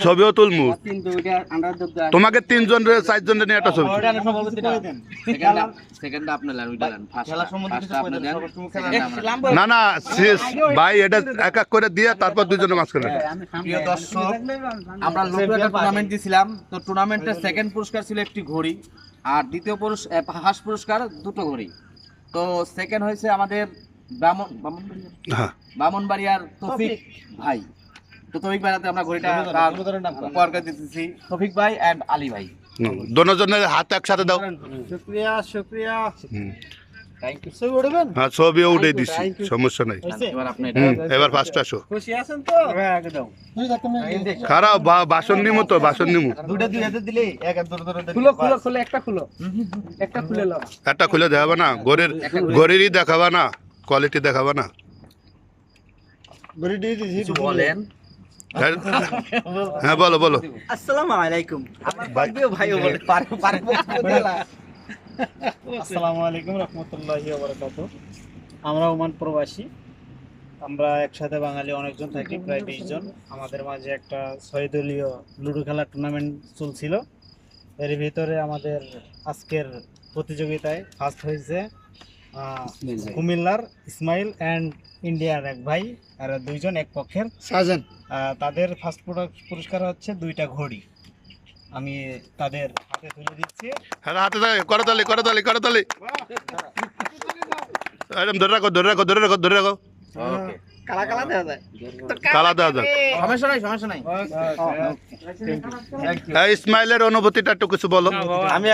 ছবিও তুলমু তোমাকে 3 জন 4 জন নিয়ে একটা ছবি না না ভাই এটা এক এক করে দিয়ে তারপর দুজনের মাঝখানে। প্রিয় দর্শক, আমরা লোকাল টুর্নামেন্ট দিয়েছিলাম, তো টুর্নামেন্টের সেকেন্ড পুরস্কার ছিল একটি ঘড়ি, আর দ্বিতীয় ফার্স্ট পুরস্কার দুটো ঘড়ি। তো সেকেন্ড হয়েছে আমাদের বামনবাড়িয়ার তৌফিক ভাই। তো তৌফিক ভাই হাতে আমরা ঘড়িটা উপহার করে দিতেছি, তৌফিক ভাই এন্ড আলী ভাই। দুজনের হাত একসাথে দাও। শুকরিয়া শুকরিয়া, থ্যাংক ইউ। ছবি উঠবেন? হ্যাঁ ছবিও উঠে দিছি, সমস্যা নাই। এবার আপনি এবার ফার্স্ট আসো। খুশি আছেন তো? হ্যাঁ একদম। খারাপ বাসন নিমু তো, বাসন নিমু। দুটো দুই হাতে দিলে এক হাত ধরে ধরে খুলো খুলো খুলো, একটা খুলো, একটা খুলে নাও। একটা খুলে দেখাবা না, ঘরেরই দেখাবা না, কোয়ালিটি দেখাবা না। বড়ি দিয়ে দিছি, কিছু বলেন। হ্যাঁ বলো বলো। আসসালামু আলাইকুম। আমার প্রিয় ভাইও বলে পারবো। আসসালামু আলাইকুম রাহমাতুল্লাহি ওয়া বারাকাতুহু। আমরা ওমান প্রবাসী, আমরা একসাথে বাঙালি অনেকজন থাকি, প্রায় 20 জন। আমাদের মাঝে একটা 6 দলীয় লুডো খেলার টুর্নামেন্ট চলছিল। এর ভিতরে আমাদের আজকের প্রতিযোগিতায় ফার্স্ট হয়েছে কুমিল্লার ইসমাইল অ্যান্ড ইন্ডিয়ার এক ভাই, আর দুইজন এক পক্ষের সাজেন। তাদের ফার্স্ট পুরস্কার হচ্ছে 2টা ঘড়ি। আমি তাদের হাতে তুলে দিচ্ছি। হ্যাঁ হাতে করে তালি করে তালি করে তালি। একদম ধরে রাখো ধরে রাখো ধরে রাখো ধরে রাখো। ওকে, কালা কালা দেওয়া যায়, কালা দেওয়া যাক। সমস্যা নাই সমস্যা নাই। ইসমাইলের অনুভূতিটা একটু কিছু বলো। আমি